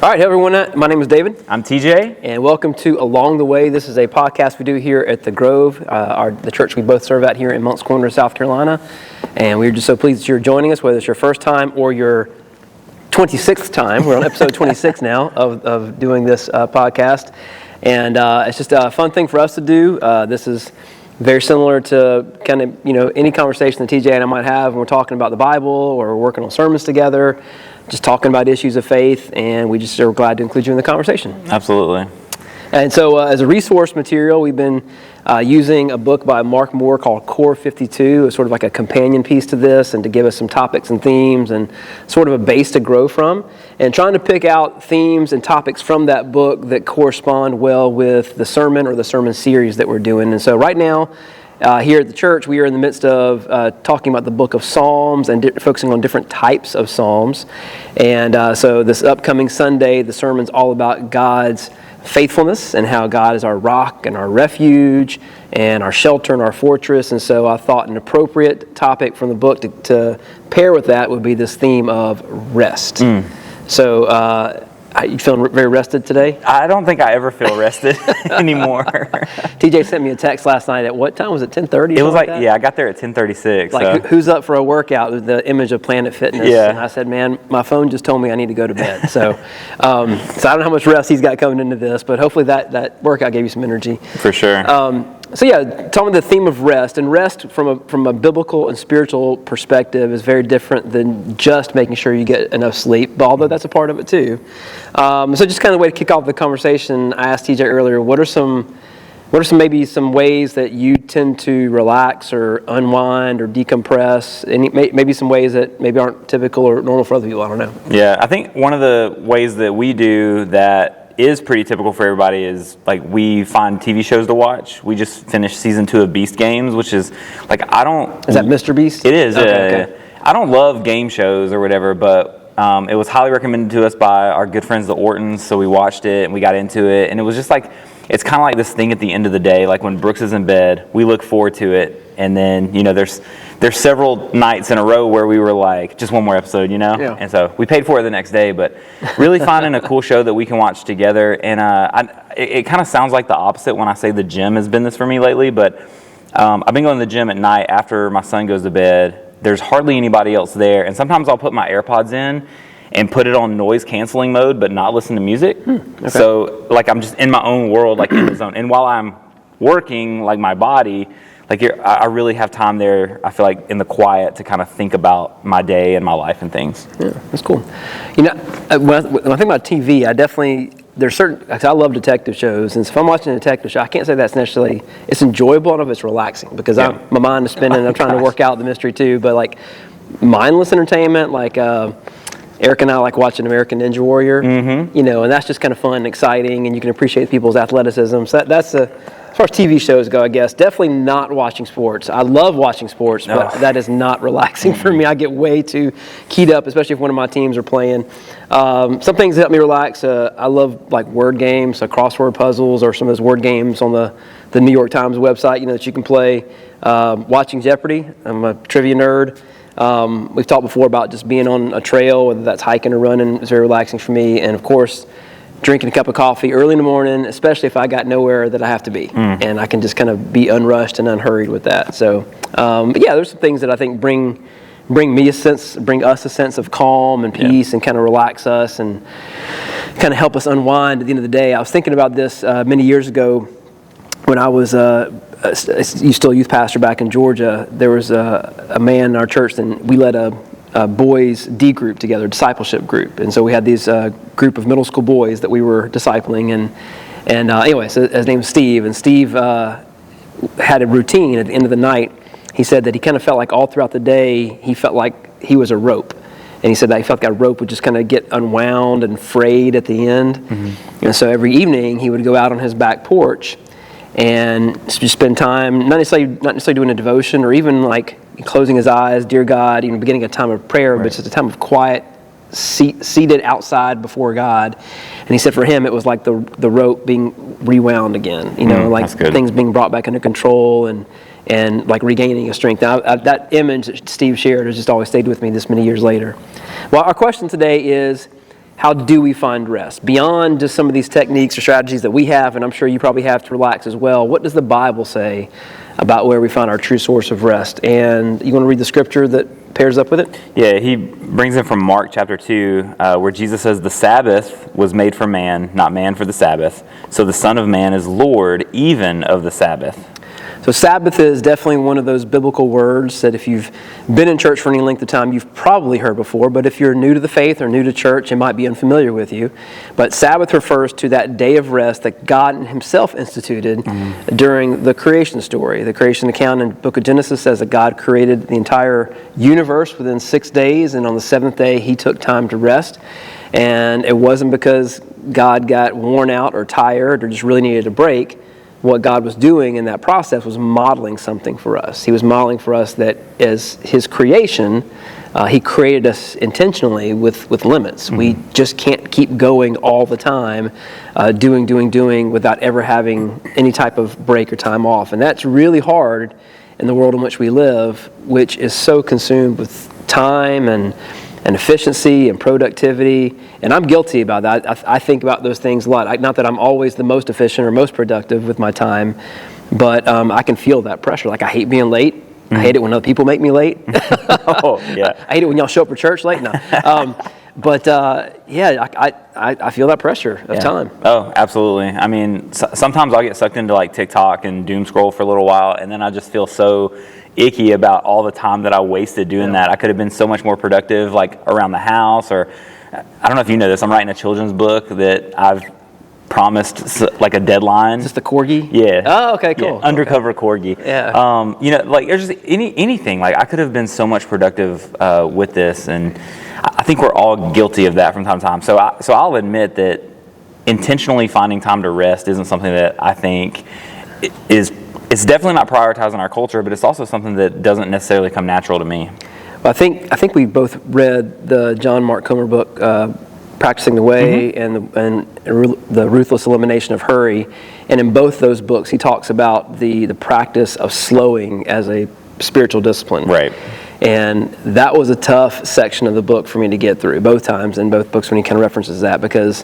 All right, hey everyone, my name is David. I'm TJ. And welcome to Along the Way. This is a podcast we do here at the Grove, the church we both serve at here in Moncks Corner, South Carolina. And we're just so pleased that you're joining us, whether it's your first time or your 26th time. We're on episode 26 now of doing this podcast. And it's just a fun thing for us to do. This is very similar to kind of, any conversation that TJ and I might have when we're talking about the Bible or we're working on sermons together. Just talking about issues of faith, and we just are glad to include you in the conversation. Absolutely. And so as a resource material, we've been using a book by Mark Moore called Core 52. It's sort of like a companion piece to this and to give us some topics and themes and sort of a base to grow from. And trying to pick out themes and topics from that book that correspond well with the sermon or the sermon series that we're doing. And so right now, here at the church, we are in the midst of talking about the book of Psalms and focusing on different types of Psalms. And so this upcoming Sunday, the sermon's all about God's faithfulness and how God is our rock and our refuge and our shelter and our fortress. And so I thought an appropriate topic from the book to pair with that would be this theme of rest. So you feeling very rested today? I don't think I ever feel rested anymore. TJ sent me a text last night at what time? Was it 10:30? It was like I got there at 10:36. Like, who's up for a workout with the image of Planet Fitness? Yeah. And I said, man, my phone just told me I need to go to bed. So I don't know how much rest he's got coming into this, but hopefully that workout gave you some energy. For sure. So tell me the theme of rest. And rest from a biblical and spiritual perspective is very different than just making sure you get enough sleep, but although that's a part of it too. So just kind of a way to kick off the conversation, I asked TJ earlier, what are some ways that you tend to relax or unwind or decompress? Maybe some ways that maybe aren't typical or normal for other people, I don't know. Yeah, I think one of the ways that we do that is pretty typical for everybody is like we find TV shows to watch. We just finished season 2 of Beast Games, which is like Is that Mr. Beast? It is. Okay. I don't love game shows or whatever, but it was highly recommended to us by our good friends the Ortons, so we watched it and we got into it, and it was just like it's kind of like this thing at the end of the day, like when Brooks is in bed, we look forward to it, and then there's several nights in a row where we were like, just one more episode, Yeah. And so we paid for it the next day, but really finding a cool show that we can watch together. And it kind of sounds like the opposite when I say the gym has been this for me lately, but I've been going to the gym at night after my son goes to bed. There's hardly anybody else there, and sometimes I'll put my AirPods in and put it on noise canceling mode, but not listen to music. Okay. So like I'm just in my own world, like in the zone. And while I'm working, like my body, I really have time there, I feel like, in the quiet to kind of think about my day and my life and things. Yeah, that's cool. When I think about TV, I love detective shows, and so if I'm watching a detective show, I can't say that's necessarily, it's enjoyable, I don't know if it's relaxing, because my mind is spinning, and I'm trying to work out the mystery too, but like mindless entertainment, like Eric and I like watching American Ninja Warrior, and that's just kind of fun and exciting, and you can appreciate people's athleticism, so that's as far as TV shows go, I guess, definitely not watching sports. I love watching sports, but that is not relaxing for me. I get way too keyed up, especially if one of my teams are playing. Some things that help me relax, I love like word games, so crossword puzzles or some of those word games on the New York Times website, that you can play. Watching Jeopardy, I'm a trivia nerd. We've talked before about just being on a trail, whether that's hiking or running, is very relaxing for me. And of course, drinking a cup of coffee early in the morning, especially if I got nowhere that I have to be. And I can just kind of be unrushed and unhurried with that. So, but yeah, there's some things that I think bring us a sense of calm and peace and kind of relax us and kind of help us unwind at the end of the day. I was thinking about this many years ago when I was still a youth pastor back in Georgia. There was a man in our church, and we led a boys D group together, discipleship group, and so we had these group of middle school boys that we were discipling, and anyway, so his name was Steve, and Steve had a routine at the end of the night. He said that he kind of felt like all throughout the day he felt like he was a rope, and he said that he felt like a rope would just kind of get unwound and frayed at the end, and so every evening he would go out on his back porch and just spend time, not necessarily doing a devotion or even like closing his eyes, dear God, beginning a time of prayer, but it's just a time of quiet, seated outside before God. And he said for him, it was like the rope being rewound again, like things being brought back under control and like regaining a strength. Now, that image that Steve shared has just always stayed with me this many years later. Well, our question today is how do we find rest? Beyond just some of these techniques or strategies that we have, and I'm sure you probably have to relax as well, what does the Bible say about where we find our true source of rest? And you want to read the scripture that pairs up with it? Yeah, he brings in from Mark chapter 2, where Jesus says, "The Sabbath was made for man, not man for the Sabbath. So the Son of Man is Lord even of the Sabbath." So Sabbath is definitely one of those biblical words that if you've been in church for any length of time, you've probably heard before. But if you're new to the faith or new to church, it might be unfamiliar with you. But Sabbath refers to that day of rest that God himself instituted during the creation story. The creation account in the book of Genesis says that God created the entire universe within 6 days, and on the seventh day he took time to rest. And it wasn't because God got worn out or tired or just really needed a break. What God was doing in that process was modeling something for us. He was modeling for us that as his creation, he created us intentionally with limits. We just can't keep going all the time, doing without ever having any type of break or time off. And that's really hard in the world in which we live, which is so consumed with time and efficiency and productivity, and I'm guilty about that. I think about those things a lot. Not that I'm always the most efficient or most productive with my time, but I can feel that pressure. Like, I hate being late. I hate it when other people make me late. Oh, yeah. I hate it when y'all show up for church late. No. I feel that pressure of time. Oh, absolutely. I mean, sometimes I'll get sucked into like TikTok and doom scroll for a little while, and then I just feel so icky about all the time that I wasted doing that. I could have been so much more productive, like around the house, or I don't know if you know this, I'm writing a children's book that I've promised like a deadline. Is this the corgi? Yeah. Oh, okay, cool. Yeah, undercover corgi. Yeah. Like there's just anything. Like I could have been so much productive with this, and I think we're all guilty of that from time to time. So I'll admit that intentionally finding time to rest isn't something that I think is. It's definitely not prioritized in our culture, but it's also something that doesn't necessarily come natural to me. Well, I think we both read the John Mark Comer book, Practicing the Way, and the Ruthless Elimination of Hurry. And in both those books, he talks about the practice of slowing as a spiritual discipline. Right. And that was a tough section of the book for me to get through, both times in both books when he kind of references that, because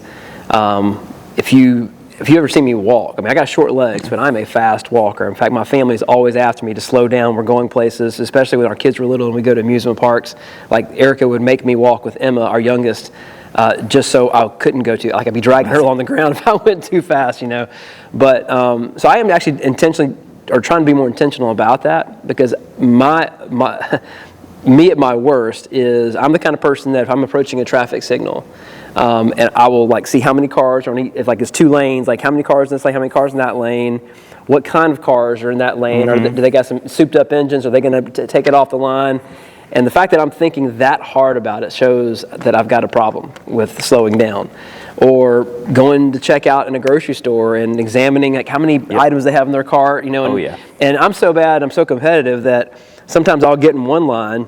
if you ever see me walk, I mean, I got short legs, but I'm a fast walker. In fact, my family's always after me to slow down. We're going places, especially when our kids were little and we go to amusement parks. Like, Erica would make me walk with Emma, our youngest, just so I couldn't go too, like, I'd be dragging her along the ground if I went too fast, you know. But, so I am actually intentionally, or trying to be more intentional about that, because me at my worst is I'm the kind of person that if I'm approaching a traffic signal, and I will like see how many cars are if like it's 2 lanes, like how many cars in this lane, how many cars in that lane, what kind of cars are in that lane, do they got some souped up engines, are they going to take it off the line? And the fact that I'm thinking that hard about it shows that I've got a problem with slowing down. Or going to check out in a grocery store and examining like how many items they have in their cart, you know. And I'm so bad, I'm so competitive that sometimes I'll get in one line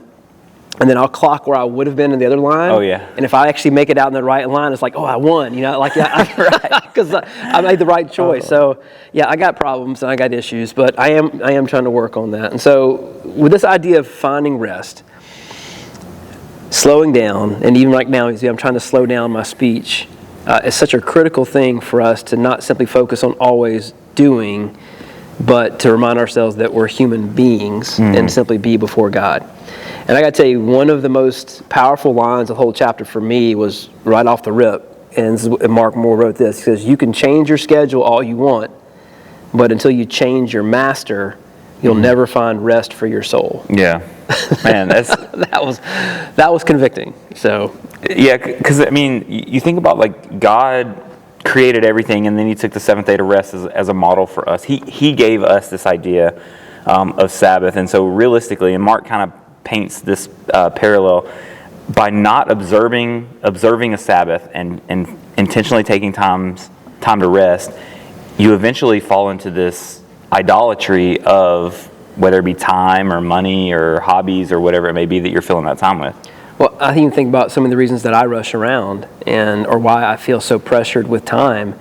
and then I'll clock where I would have been in the other line. And if I actually make it out in the right line, it's like, oh, I won, you know, like, because I made the right choice. So, yeah, I got problems and I got issues, but I am trying to work on that. And so, with this idea of finding rest, slowing down, and even right now, you see, I'm trying to slow down my speech. It's such a critical thing for us to not simply focus on always doing, but to remind ourselves that we're human beings and simply be before God. And I got to tell you, one of the most powerful lines of the whole chapter for me was right off the rip. And Mark Moore wrote this. He says, "You can change your schedule all you want, but until you change your master, you'll never find rest for your soul." Yeah, man, that was convicting. So yeah, because I mean, you think about like God created everything, and then He took the seventh day to rest as a model for us. He gave us this idea of Sabbath, and so realistically, and Mark kind of paints this parallel by not observing a Sabbath and intentionally taking time to rest. You eventually fall into this idolatry of whether it be time or money or hobbies or whatever it may be that you're filling that time with. Well, I even think about some of the reasons that I rush around or why I feel so pressured with time.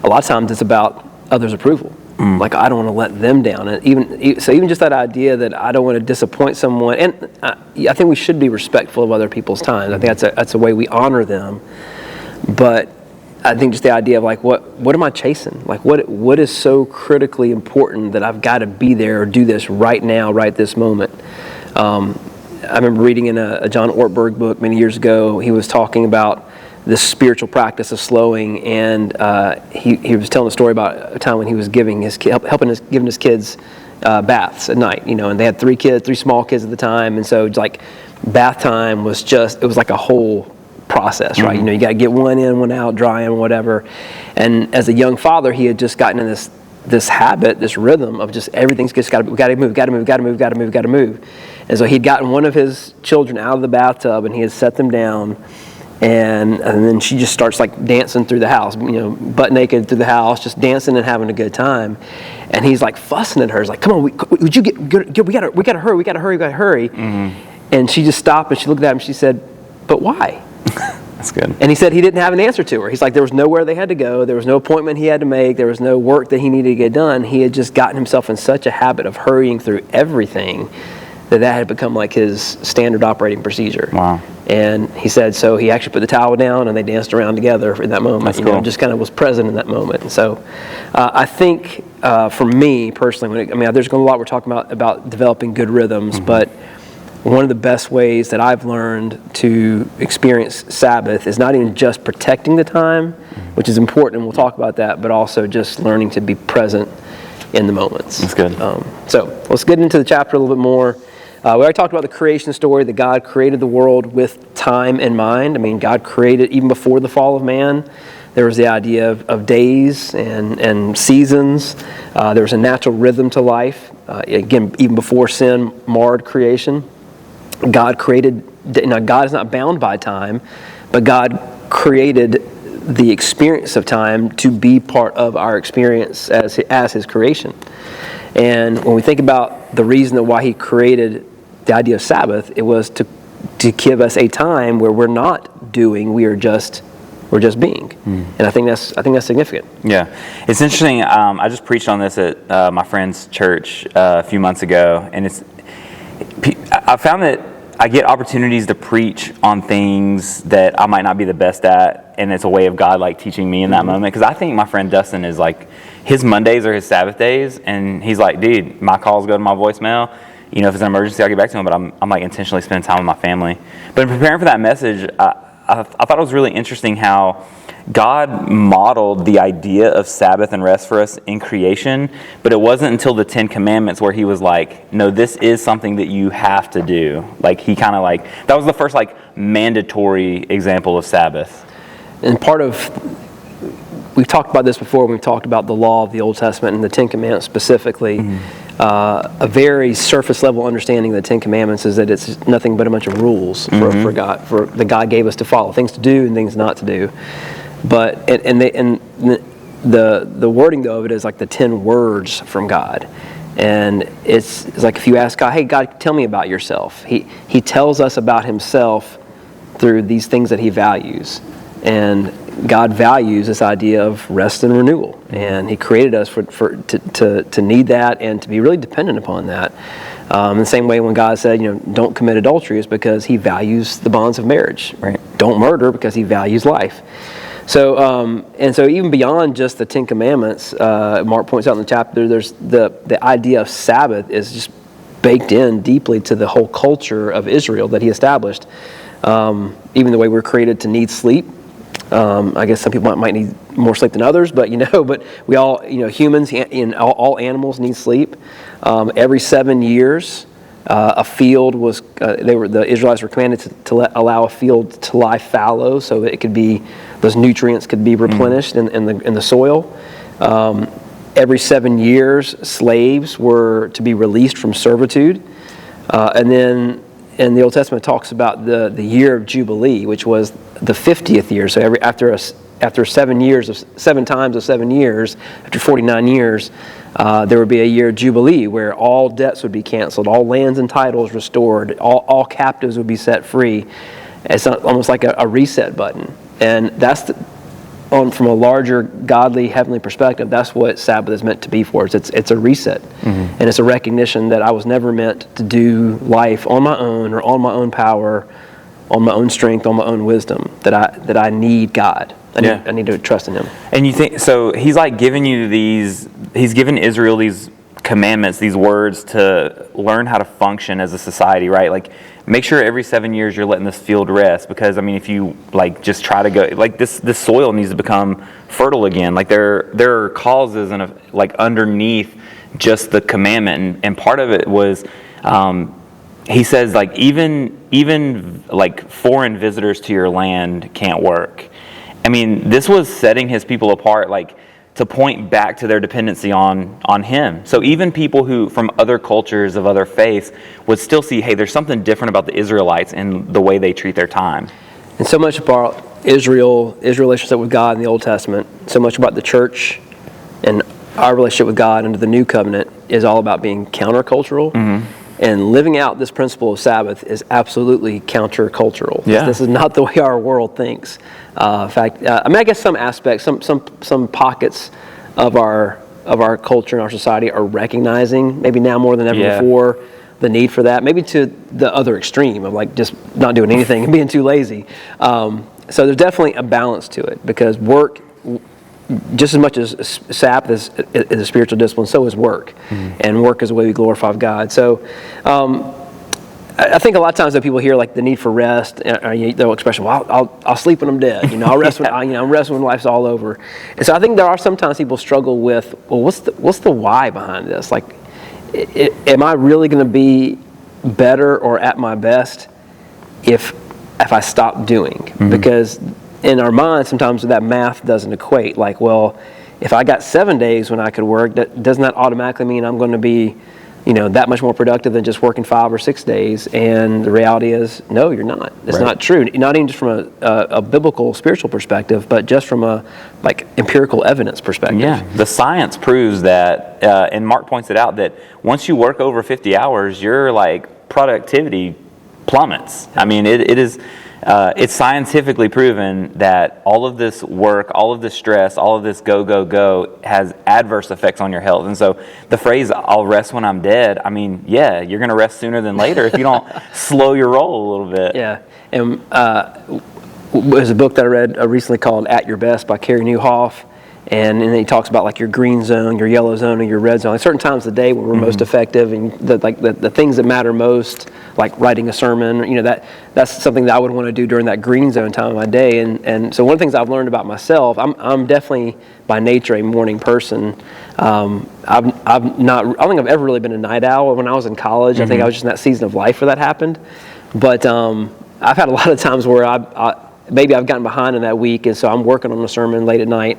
A lot of times it's about others' approval. Like, I don't want to let them down. And even just that idea that I don't want to disappoint someone. And I think we should be respectful of other people's time. I think that's a way we honor them. But I think just the idea of like, what am I chasing? Like, what is so critically important that I've got to be there or do this right now, right this moment? I remember reading in a John Ortberg book many years ago. He was talking about this spiritual practice of slowing, and he was telling a story about a time when he was giving giving his kids baths at night. And they had three small kids at the time, and so like bath time was it was like a whole process, right? You got to get one in, one out, dry in, whatever. And as a young father, he had just gotten in this habit, this rhythm of just everything's just got to move. And so he'd gotten one of his children out of the bathtub, and he had set them down, and then she just starts like dancing through the house, butt naked through the house, just dancing and having a good time. And he's like fussing at her. He's like, "Come on, would you we gotta hurry." And she just stopped and she looked at him and she said, "But why?" That's good. And he said he didn't have an answer to her. He's like, there was nowhere they had to go. There was no appointment he had to make. There was no work that he needed to get done. He had just gotten himself in such a habit of hurrying through everything that had become like his standard operating procedure. Wow. And he said, so he actually put the towel down and they danced around together in that moment. That's cool. Just kind of was present in that moment. And so I think for me personally, there's a lot we're talking about developing good rhythms, but one of the best ways that I've learned to experience Sabbath is not even just protecting the time, which is important, and we'll talk about that, but also just learning to be present in the moments. That's good. So let's get into the chapter a little bit more. We already talked about the creation story, that God created the world with time in mind. God created, even before the fall of man, there was the idea of days and seasons. There was a natural rhythm to life. Again, even before sin marred creation. God created, now God is not bound by time, but God created the experience of time to be part of our experience as His creation. And when we think about the reason why He created the idea of Sabbath, it was to give us a time where we're not doing, we're just being. And I think that's significant. Yeah, it's interesting. I just preached on this at my friend's church a few months ago, and I found that I get opportunities to preach on things that I might not be the best at, and it's a way of God like teaching me in that moment. Because I think my friend Dustin is like, his Mondays are his Sabbath days, and he's like, dude, my calls go to my voicemail. If it's an emergency, I'll get back to him, but I'm like intentionally spending time with my family. But in preparing for that message, I thought it was really interesting how God modeled the idea of Sabbath and rest for us in creation, but it wasn't until the 10 Commandments where He was like, no, this is something that you have to do. Like, He kind of like, that was the first like mandatory example of Sabbath. And we've talked about this before when we've talked about the law of the Old Testament and the 10 Commandments specifically. A very surface level understanding of the 10 Commandments is that it's nothing but a bunch of rules for God, that God gave us to follow, things to do and things not to do. But the wording though of it is like the 10 words from God, and it's like if you ask God, hey God, tell me about yourself. He tells us about Himself through these things that He values, and God values this idea of rest and renewal, and He created us to need that and to be really dependent upon that. In the same way when God said, don't commit adultery, is because He values the bonds of marriage. Right. Don't murder, because He values life. So so even beyond just the 10 Commandments, Mark points out in the chapter, there's the idea of Sabbath is just baked in deeply to the whole culture of Israel that He established. Even the way we're created to need sleep. I guess some people might need more sleep than others, but we all, humans and all animals need sleep. Every 7 years, a field was the Israelites were commanded to allow a field to lie fallow so that it could be, those nutrients could be replenished in the soil. Every 7 years, slaves were to be released from servitude, and then in the Old Testament it talks about the year of Jubilee, which was the 50th year. So after 7 years of 7 times of 7 years, after 49 years, there would be a year of Jubilee where all debts would be canceled, all lands and titles restored, all captives would be set free. It's almost like a reset button. And that's from a larger godly heavenly perspective, that's what Sabbath is meant to be for us. It's a reset, and it's a recognition that I was never meant to do life on my own or on my own power, on my own strength, on my own wisdom. That I need God, I need to trust in him. And you think, so he's like giving you he's given Israel these commandments, these words to learn how to function as a society, right? Like, make sure every 7 years you're letting this field rest, because I mean, if you like just try to go, like this soil needs to become fertile again. Like there are causes and like underneath just the commandment, and part of it was, he says like even like foreign visitors to your land can't work. I mean, this was setting his people apart, like to point back to their dependency on him. So even people who from other cultures of other faiths would still see, hey, there's something different about the Israelites and the way they treat their time. And so much about Israel's relationship with God in the Old Testament, so much about the church and our relationship with God under the New Covenant is all about being countercultural. Mm-hmm. And living out this principle of Sabbath is absolutely countercultural. Yeah. This is not the way our world thinks. In fact, I mean, I guess some aspects, some pockets of our culture and our society are recognizing, maybe now more than ever before, the need for that. Maybe to the other extreme of like just not doing anything and being too lazy. So there's definitely a balance to it, because work, just as much as Sabbath is a spiritual discipline, so is work. Mm-hmm. And work is the way we glorify God. So I think a lot of times that people hear like the need for rest, they'll expression, well, I'll sleep when I'm dead. I'll rest when I'll rest when life's all over. And so I think there are sometimes people struggle with, well, what's the why behind this? Like, am I really going to be better or at my best if I stop doing? Mm-hmm. Because in our minds, sometimes that math doesn't equate. Like, well, if I got 7 days when I could work, doesn't that automatically mean I'm going to be, that much more productive than just working 5 or 6 days? And the reality is, no, you're not. It's not true. Not even just from a biblical, spiritual perspective, but just from a empirical evidence perspective. Yeah, the science proves that, and Mark points it out, that once you work over 50 hours, your productivity plummets. I mean, it is. It's scientifically proven that all of this work, all of this stress, all of this go has adverse effects on your health. And so the phrase, I'll rest when I'm dead, I mean, yeah, you're going to rest sooner than later if you don't slow your roll a little bit. Yeah. And there's a book that I read recently called At Your Best by Carey Nieuwhof. And then he talks about your green zone, your yellow zone, and your red zone. Like certain times of the day when we're most effective, and the things that matter most, like writing a sermon, that's something that I would want to do during that green zone time of my day. And so one of the things I've learned about myself, I'm definitely by nature a morning person. I don't think I've ever really been a night owl. When I was in college, I think I was just in that season of life where that happened. But I've had a lot of times where maybe I've gotten behind in that week, and so I'm working on a sermon late at night.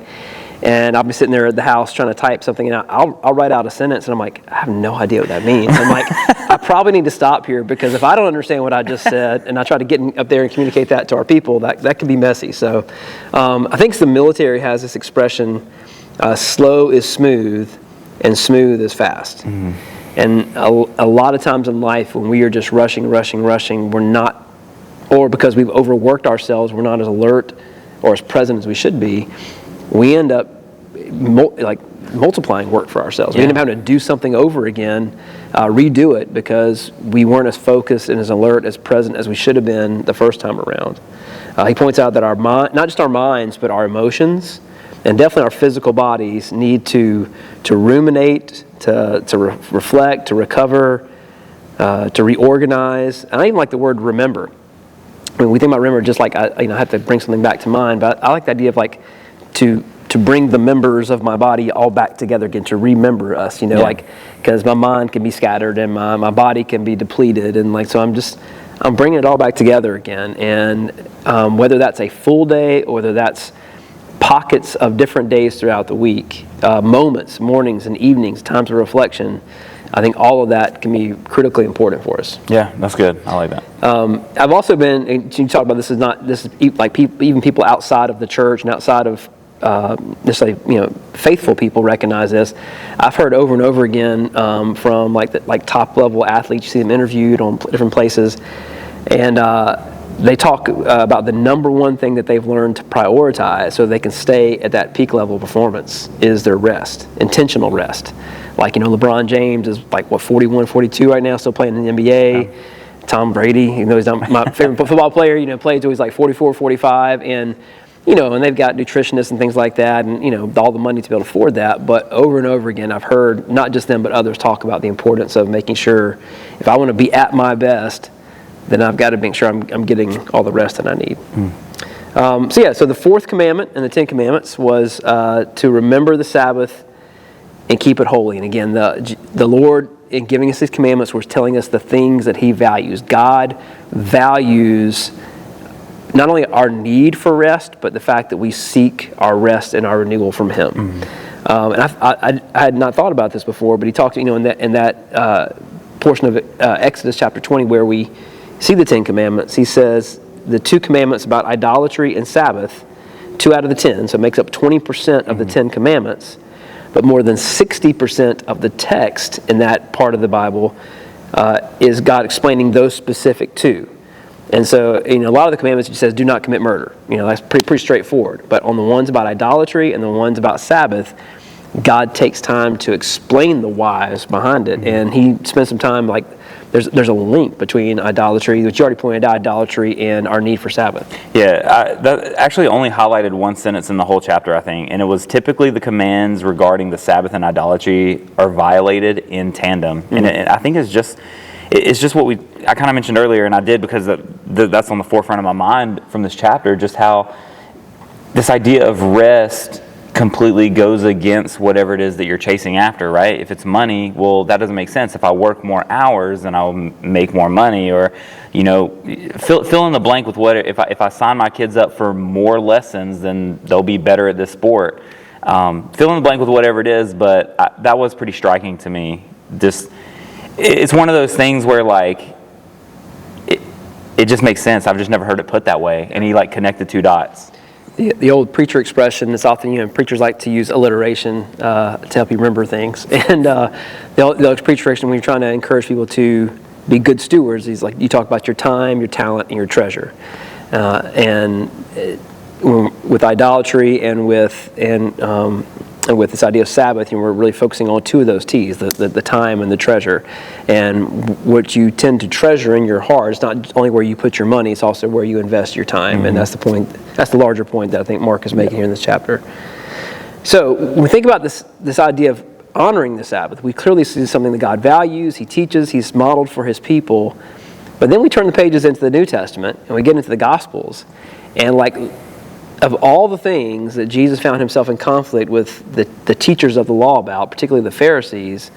And I'll be sitting there at the house trying to type something, and I'll write out a sentence, and I'm like, I have no idea what that means. I'm like, I probably need to stop here, because if I don't understand what I just said, and I try to get up there and communicate that to our people, that could be messy. So I think the military has this expression, slow is smooth, and smooth is fast. Mm-hmm. And a lot of times in life, when we are just rushing, we're not, or because we've overworked ourselves, we're not as alert or as present as we should be. We end up multiplying work for ourselves. We end up having to do something over again, redo it, because we weren't as focused and as alert, as present as we should have been the first time around. He points out that our mind, not just our minds, but our emotions, and definitely our physical bodies, need to ruminate, to reflect, to recover, to reorganize. And I even like the word remember. When we think about remember, just like I have to bring something back to mind, but I like the idea of to bring the members of my body all back together again, to remember us, because my mind can be scattered and my body can be depleted, and so I'm bringing it all back together again. And whether that's a full day or whether that's pockets of different days throughout the week, moments, mornings and evenings, times of reflection, I think all of that can be critically important for us. Yeah, that's good. I like that. I've also been, and you talk about this is like even people outside of the church and outside of necessarily faithful people recognize this. I've heard over and over again from top level athletes. You see them interviewed on different places, and they talk about the number one thing that they've learned to prioritize so they can stay at that peak level of performance is their rest, intentional rest. LeBron James is 41, 42 right now, still playing in the NBA. Yeah. Tom Brady, he's not my favorite football player, played until he's 44, 45, and and they've got nutritionists and things like that, and all the money to be able to afford that. But over and over again, I've heard not just them but others talk about the importance of making sure if I want to be at my best, then I've got to make sure I'm getting all the rest that I need. So the fourth commandment in the Ten Commandments was to remember the Sabbath and keep it holy. And again, the Lord, in giving us these commandments, was telling us the things that He values. God values not only our need for rest, but the fact that we seek our rest and our renewal from Him. And I had not thought about this before, but He talked, in that portion of Exodus chapter 20 where we see the Ten Commandments, He says the two commandments about idolatry and Sabbath, 2 out of the 10, so it makes up 20% of the 10 Commandments, but more than 60% of the text in that part of the Bible is God explaining those specific two. And so, a lot of the commandments, He says, do not commit murder. That's pretty straightforward. But on the ones about idolatry and the ones about Sabbath, God takes time to explain the whys behind it. And He spends some time, there's a link between idolatry, which you already pointed out, idolatry, and our need for Sabbath. Yeah, that actually only highlighted one sentence in the whole chapter, I think, and it was typically the commands regarding the Sabbath and idolatry are violated in tandem. And I think it's just what I kind of mentioned earlier, and I did because that's on the forefront of my mind from this chapter, just how this idea of rest completely goes against whatever it is that you're chasing after, right? If it's money, well, that doesn't make sense. If I work more hours, then I'll make more money, or fill in the blank with what if I sign my kids up for more lessons, then they'll be better at this sport. Fill in the blank with whatever it is, but that was pretty striking to me. It's one of those things where it just makes sense. I've just never heard it put that way, and He connected two dots. The old preacher expression, it's often, preachers like to use alliteration to help you remember things. And the old preacher expression, when you're trying to encourage people to be good stewards, he's like, you talk about your time, your talent, and your treasure. With idolatry and with this idea of Sabbath, we're really focusing on two of those T's, the time and the treasure. And what you tend to treasure in your heart is not only where you put your money, it's also where you invest your time. And that's the point. That's the larger point that I think Mark is making here in this chapter. So when we think about this idea of honoring the Sabbath, we clearly see something that God values, He teaches, He's modeled for His people. But then we turn the pages into the New Testament, and we get into the Gospels. And of all the things that Jesus found Himself in conflict with the teachers of the law about, particularly the Pharisees,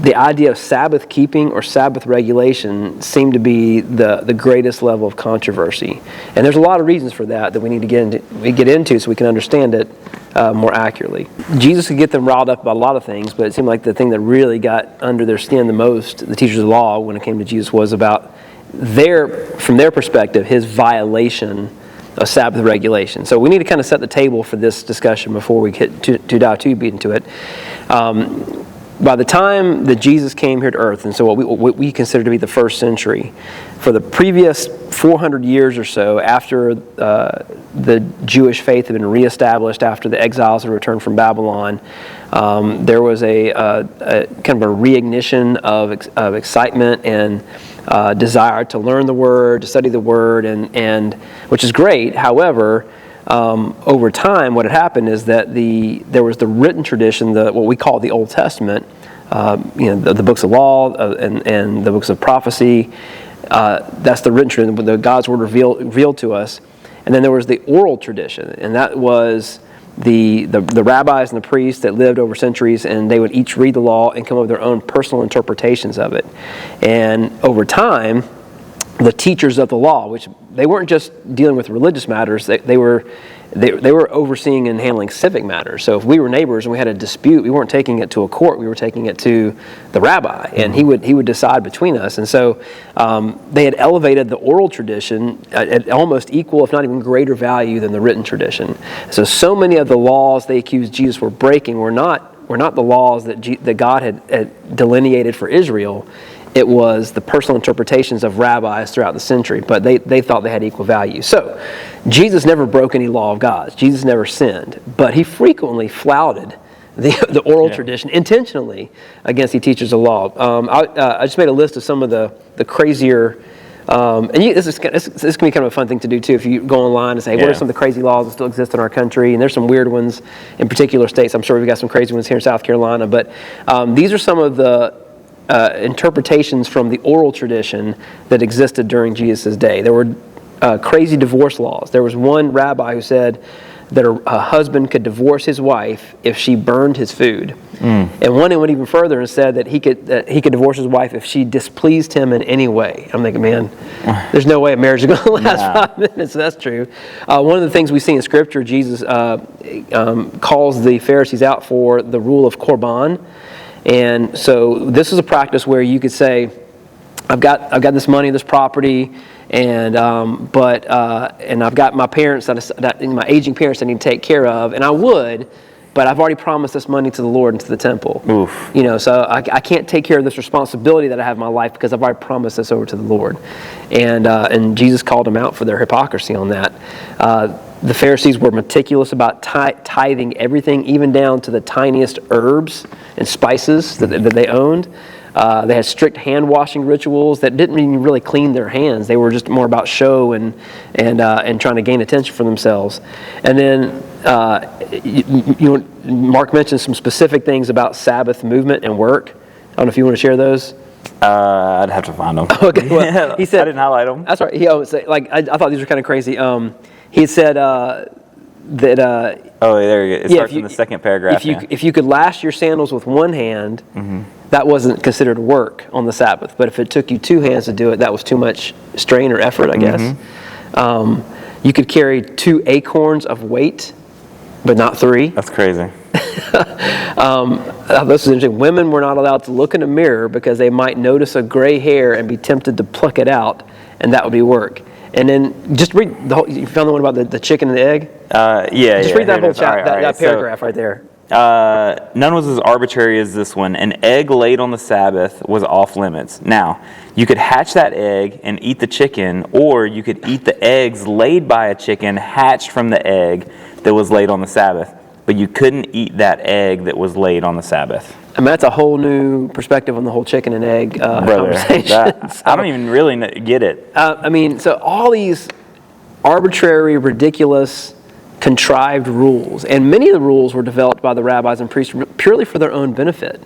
the idea of Sabbath keeping or Sabbath regulation seemed to be the greatest level of controversy. And there's a lot of reasons for that we need to get into so we can understand it more accurately. Jesus could get them riled up about a lot of things, but it seemed like the thing that really got under their skin the most, the teachers of the law, when it came to Jesus, was about from their perspective, His violation of Sabbath regulation. So we need to kind of set the table for this discussion before we get to dive too deep into it. By the time that Jesus came here to earth, and so what we consider to be the first century, for the previous 400 years or so, after the Jewish faith had been reestablished after the exiles had returned from Babylon, there was a kind of a reignition of excitement and desire to learn the Word, to study the Word, and which is great. However, over time, what had happened is that there was the written tradition, what we call the Old Testament, the books of law and the books of prophecy. That's the written tradition, the God's Word revealed to us. And then there was the oral tradition, and that was the rabbis and the priests that lived over centuries, and they would each read the law and come up with their own personal interpretations of it. And over time, the teachers of the law, which they weren't just dealing with religious matters, they were overseeing and handling civic matters. So if we were neighbors and we had a dispute, we weren't taking it to a court, we were taking it to the rabbi, and he would decide between us. And so they had elevated the oral tradition at almost equal, if not even greater value than the written tradition. So many of the laws they accused Jesus were breaking were not the laws that God had delineated for Israel. It was the personal interpretations of rabbis throughout the century, but they thought they had equal value. So Jesus never broke any law of God. Jesus never sinned, but He frequently flouted the oral tradition intentionally against the teachers of law. I just made a list of some of the crazier This can be kind of a fun thing to do too. If you go online and say, hey, what are some of the crazy laws that still exist in our country? And there's some weird ones in particular states. I'm sure we've got some crazy ones here in South Carolina. But these are some of the interpretations from the oral tradition that existed during Jesus' day. There were crazy divorce laws. There was one rabbi who said that a husband could divorce his wife if she burned his food. And one went even further and said that he could divorce his wife if she displeased him in any way. I'm thinking, man, there's no way a marriage is going to last 5 minutes. That's true. One of the things we see in Scripture, Jesus calls the Pharisees out for the rule of korban. And so this is a practice where you could say, I've got this money, this property, and I've got my parents my aging parents I need to take care of, and I would, but I've already promised this money to the Lord and to the temple. Oof. So I can't take care of this responsibility that I have in my life because I've already promised this over to the Lord, and Jesus called them out for their hypocrisy on that. The Pharisees were meticulous about tithing everything, even down to the tiniest herbs and spices that they owned. They had strict hand-washing rituals that didn't even really clean their hands. They were just more about show and trying to gain attention for themselves. And then Mark mentioned some specific things about Sabbath movement and work. I don't know if you want to share those. I'd have to find them. Okay, well, he said I didn't highlight them. That's right. I thought these were kind of crazy. He said that. Oh, there you go. It starts in the second paragraph. If you could lash your sandals with one hand, that wasn't considered work on the Sabbath. But if it took you two hands to do it, that was too much strain or effort, I guess. You could carry 2 acorns of weight, but not 3. That's crazy. This is interesting. Women were not allowed to look in a mirror because they might notice a gray hair and be tempted to pluck it out, and that would be work. And then just read the whole. You found the one about the chicken and the egg? Just read that whole that paragraph right there. None was as arbitrary as this one. An egg laid on the Sabbath was off limits. Now, you could hatch that egg and eat the chicken, or you could eat the eggs laid by a chicken hatched from the egg that was laid on the Sabbath. But you couldn't eat that egg that was laid on the Sabbath. I mean, that's a whole new perspective on the whole chicken and egg conversation. I don't even really get it. So all these arbitrary, ridiculous, contrived rules, and many of the rules were developed by the rabbis and priests purely for their own benefit.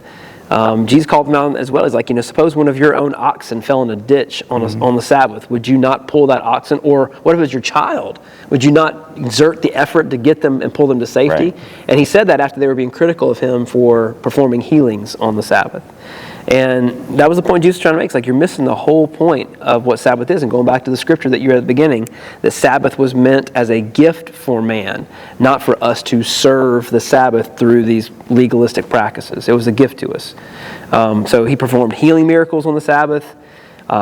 Jesus called them out as well. He's like, suppose one of your own oxen fell in a ditch on the Sabbath. Would you not pull that oxen? Or what if it was your child? Would you not exert the effort to get them and pull them to safety? Right. And he said that after they were being critical of him for performing healings on the Sabbath. And that was the point Jesus was trying to make. It's like you're missing the whole point of what Sabbath is. And going back to the scripture that you read at the beginning, that Sabbath was meant as a gift for man, not for us to serve the Sabbath through these legalistic practices. It was a gift to us. So he performed healing miracles on the Sabbath.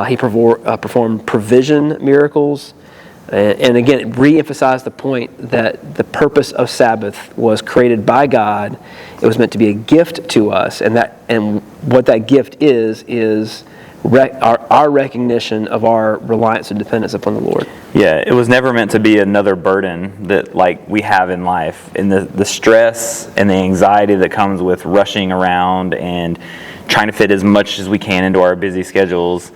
He performed provision miracles. And again, it re-emphasized the point that the purpose of Sabbath was created by God. It was meant to be a gift to us, and what that gift is our recognition of our reliance and dependence upon the Lord. Yeah, it was never meant to be another burden that we have in life, and the stress and the anxiety that comes with rushing around and trying to fit as much as we can into our busy schedules.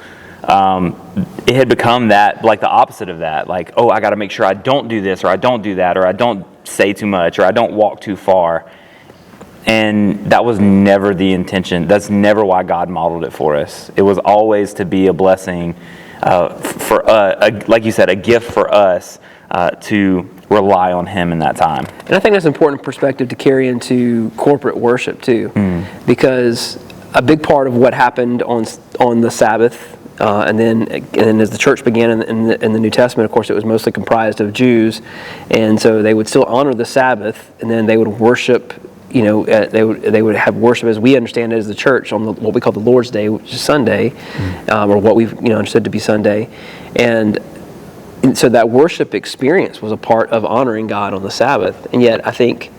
It had become that, the opposite of that. I got to make sure I don't do this, or I don't do that, or I don't say too much, or I don't walk too far. And that was never the intention. That's never why God modeled it for us. It was always to be a blessing for, like you said, a gift for us to rely on Him in that time. And I think that's an important perspective to carry into corporate worship too, because a big part of what happened on the Sabbath. And then as the church began in the New Testament, of course, it was mostly comprised of Jews, and so they would still honor the Sabbath, and then they would worship. They would have worship as we understand it as the church on what we call the Lord's Day, which is Sunday, or what we've understood to be Sunday, and so that worship experience was a part of honoring God on the Sabbath. And yet, I think,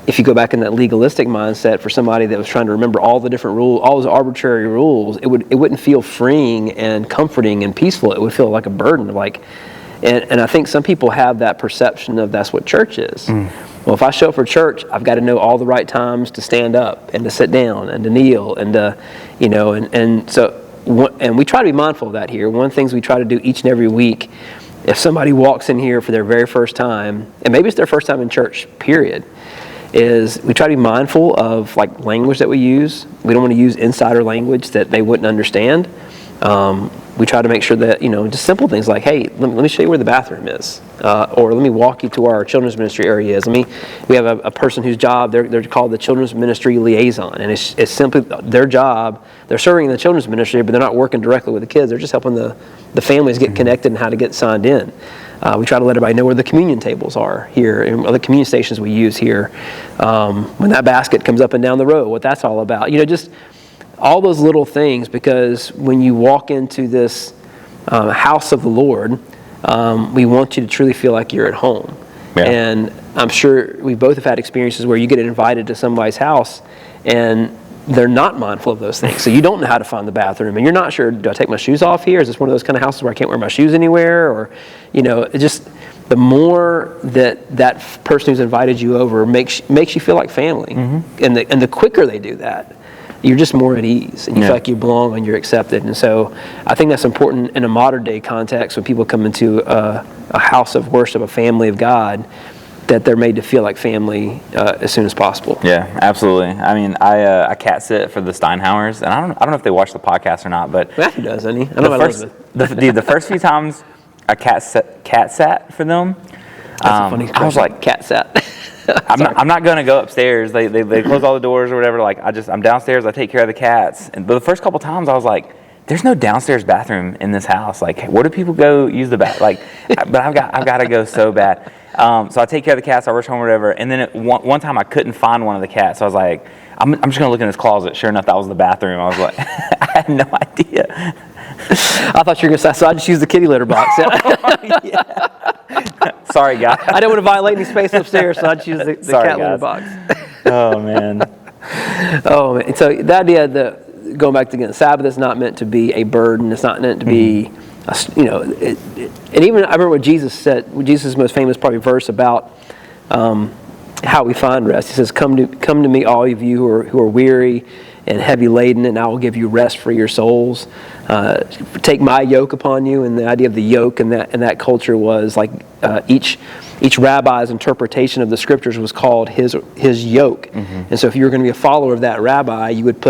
if you go back in that legalistic mindset for somebody that was trying to remember all the different rules, all those arbitrary rules, it wouldn't feel freeing and comforting and peaceful. It would feel like a burden. And I think some people have that perception of that's what church is. Well, if I show up for church, I've got to know all the right times to stand up and to sit down and to kneel and to, and so and we try to be mindful of that here. One of the things we try to do each and every week, if somebody walks in here for their very first time, and maybe it's their first time in church, period, is we try to be mindful of like language that we use. We don't want to use insider language that they wouldn't understand. We try to make sure that, just simple things like, hey, let me show you where the bathroom is. Or let me walk you to where our children's ministry area is. We have a person whose job, they're called the children's ministry liaison. And it's simply their job. They're serving in the children's ministry, but they're not working directly with the kids. They're just helping the families get connected and how to get signed in. We try to let everybody know where the communion tables are here and the communion stations we use here. When that basket comes up and down the road, what that's all about. Just all those little things, because when you walk into this house of the Lord, we want you to truly feel like you're at home. Yeah. And I'm sure we both have had experiences where you get invited to somebody's house and they're not mindful of those things. So you don't know how to find the bathroom, and you're not sure, do I take my shoes off here? Is this one of those kind of houses where I can't wear my shoes anywhere? Or, it just, the more that person who's invited you over makes you feel like family. Mm-hmm. And the quicker they do that, you're just more at ease, and you feel like you belong and you're accepted. And so I think that's important in a modern day context when people come into a house of worship, a family of God, that they're made to feel like family as soon as possible. Yeah, absolutely. I cat sit for the Steinhauers, and I don't know if they watch the podcast or not, but Matthew does, doesn't he? I know the first few times I cat sat for them, that's a funny expression. I was like, cat sat. I'm not going to go upstairs. They close all the doors or whatever. Like I'm downstairs. I take care of the cats. But the first couple times I was like, there's no downstairs bathroom in this house. Like, where do people go use the bath? Like, but I've got to go so bad. So I take care of the cats. I rush home or whatever. And then one time I couldn't find one of the cats. So I was like, I'm just going to look in this closet. Sure enough, that was the bathroom. I was like, I had no idea. I thought you were going to say, so I just use the kitty litter box. Yeah. Sorry, guys. I didn't want to violate any space upstairs, so I just use the cat litter box. Oh, man. Oh, man. So the idea that, going back to again, Sabbath is not meant to be a burden. It's not meant to be, and even I remember what Jesus said, Jesus' most famous probably verse about how we find rest. He says, come to me, all of you who are weary and heavy laden, and I will give you rest for your souls. Take my yoke upon you. And the idea of the yoke in that culture was like each rabbi's interpretation of the scriptures was called his yoke. Mm-hmm. And so if you were going to be a follower of that rabbi, you would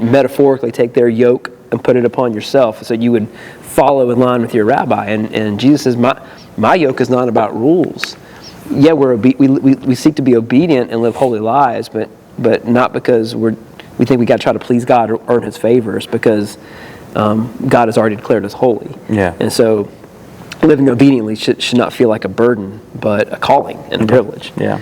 metaphorically take their yoke and put it upon yourself. So you would follow in line with your rabbi. And Jesus says, my yoke is not about rules. Yeah, we seek to be obedient and live holy lives, but not because we think we got to try to please God or earn His favors, because God has already declared us holy. Yeah. And so living obediently should not feel like a burden, but a calling and a privilege. Yeah.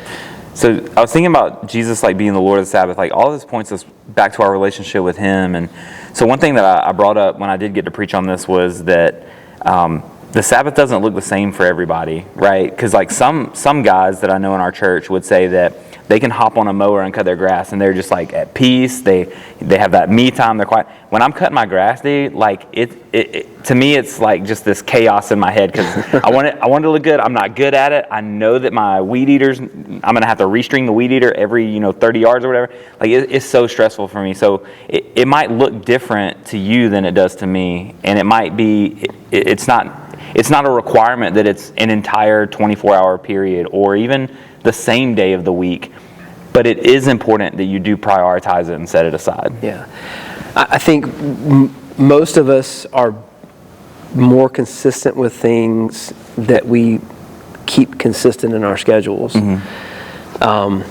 So I was thinking about Jesus like being the Lord of the Sabbath. Like all this points us back to our relationship with Him. And so one thing that I brought up when I did get to preach on this was that the Sabbath doesn't look the same for everybody, right? Because like some guys that I know in our church would say that they can hop on a mower and cut their grass, and they're just like at peace. They have that me time. They're quiet. When I'm cutting my grass, dude, like it to me, it's like just this chaos in my head because I want it to look good. I'm not good at it. I know that my weed eaters, I'm gonna have to restring the weed eater every 30 yards or whatever. Like it's so stressful for me. So it might look different to you than it does to me, and it might be it's not a requirement that it's an entire 24-hour period or even the same day of the week, but it is important that you do prioritize it and set it aside. Yeah. I think most of us are more consistent with things that we keep consistent in our schedules. Mm-hmm.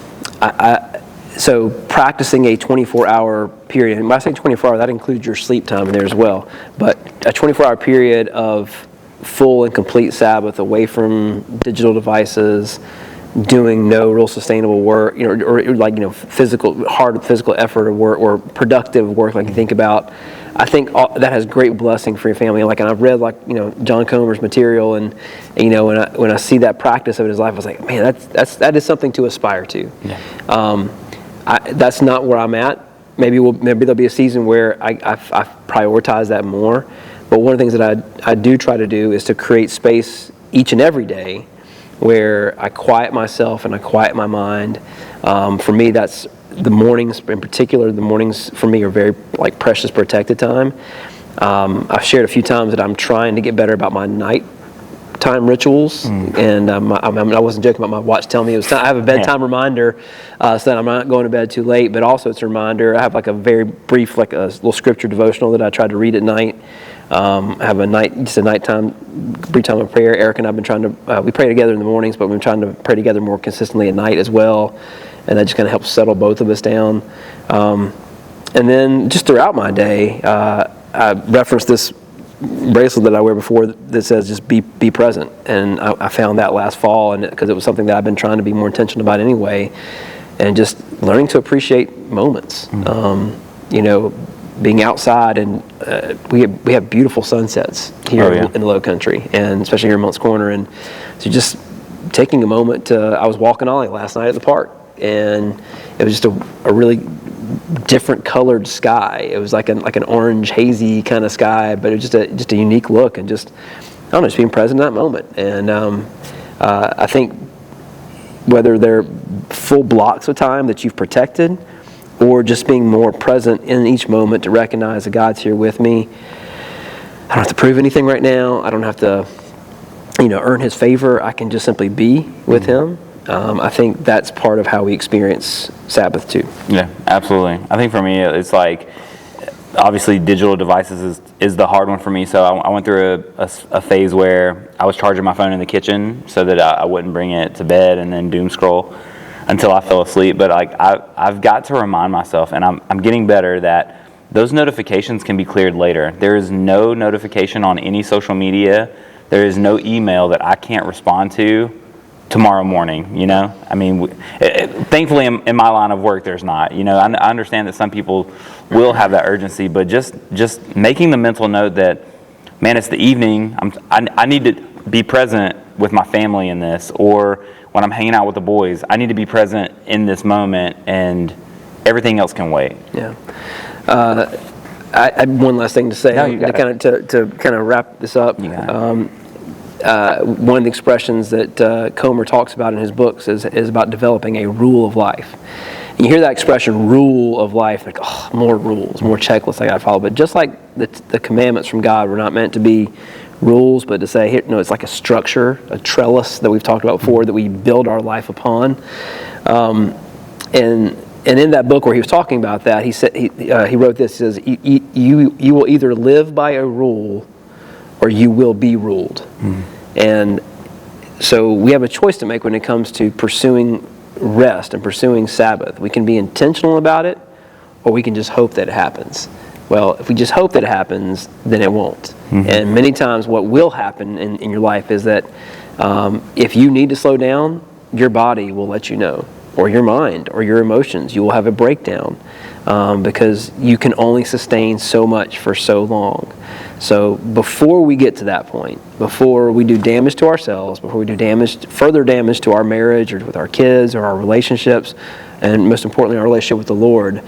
So practicing a 24-hour period, and when I say 24-hour, that includes your sleep time in there as well, but a 24-hour period of full and complete Sabbath away from digital devices, doing no real sustainable work, or hard physical effort or work or productive work like you think about. I think that has great blessing for your family. And I've read John Comer's material, and when I see that practice of his life, I was like, man, that is something to aspire to. Yeah. That's not where I'm at. Maybe there'll be a season where I prioritize that more. But one of the things that I do try to do is to create space each and every day where I quiet myself and I quiet my mind. For me, that's the mornings in particular, the mornings for me are very like precious, protected time. I've shared a few times that I'm trying to get better about my nighttime rituals, and I wasn't joking about my watch telling me it was time. I have a bedtime reminder so that I'm not going to bed too late, but also it's a reminder. I have like a very brief, like a little scripture devotional that I try to read at night. I have a nighttime brief time of prayer. Eric and I have been trying to, we pray together in the mornings, but we've been trying to pray together more consistently at night as well, and that just kind of helps settle both of us down. And then just throughout my day, I referenced this bracelet that I wear before that says just be present, and I found that last fall, and because it was something that I've been trying to be more intentional about anyway, and just learning to appreciate moments. Being outside, and we have beautiful sunsets here in the Low Country, and especially here in Moncks Corner, and so just taking a moment I was walking Ollie last night at the park, and it was just a really different colored sky. It was like an orange hazy kind of sky, but it was just a unique look, and just I don't know, just being present in that moment. And I think whether they're full blocks of time that you've protected, or just being more present in each moment to recognize that God's here with me. I don't have to prove anything right now. I don't have to, earn His favor. I can just simply be with Him. I think that's part of how we experience Sabbath too. Yeah, absolutely. I think for me, it's like, obviously digital devices is the hard one for me. So I went through a phase where I was charging my phone in the kitchen so that I wouldn't bring it to bed and then doom scroll until I fell asleep. But like I've got to remind myself, and I'm getting better, that those notifications can be cleared later. There is no notification on any social media. There is no email that I can't respond to tomorrow morning. I mean, thankfully in my line of work there's not. I understand that some people will have that urgency, but just making the mental note that, man, it's the evening. I need to be present with my family in this, or when I'm hanging out with the boys, I need to be present in this moment, and everything else can wait. Yeah. I have one last thing to say to kind of wrap this up. One of the expressions that Comer talks about in his books is about developing a rule of life. And you hear that expression, rule of life, like, oh, more rules, more checklists I got to follow. But just like the commandments from God were not meant to be rules, but to say, it's like a structure, a trellis that we've talked about before that we build our life upon. And in that book where he was talking about that, he said he wrote this. He says, "You will either live by a rule, or you will be ruled." And so we have a choice to make when it comes to pursuing rest and pursuing Sabbath. We can be intentional about it, or we can just hope that it happens. Well, if we just hope that it happens, then it won't. And many times what will happen in your life is that if you need to slow down, your body will let you know, or your mind, or your emotions. You will have a breakdown because you can only sustain so much for so long. So before we get to that point, before we do damage to ourselves, before we do further damage to our marriage or with our kids or our relationships, and most importantly, our relationship with the Lord,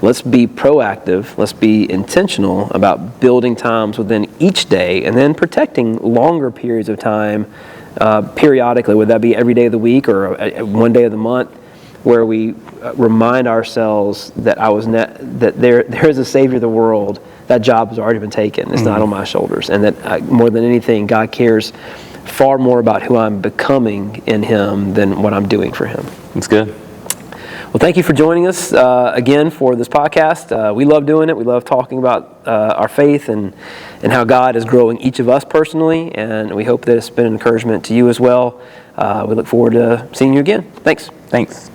let's be proactive, let's be intentional about building times within each day, and then protecting longer periods of time periodically, whether that be every day of the week or one day of the month, where we remind ourselves that that there is a Savior of the world. That job has already been taken. It's not on my shoulders. And that more than anything, God cares far more about who I'm becoming in Him than what I'm doing for Him. That's good. Well, thank you for joining us again for this podcast. We love doing it. We love talking about our faith and how God is growing each of us personally. And we hope that it's been an encouragement to you as well. We look forward to seeing you again. Thanks.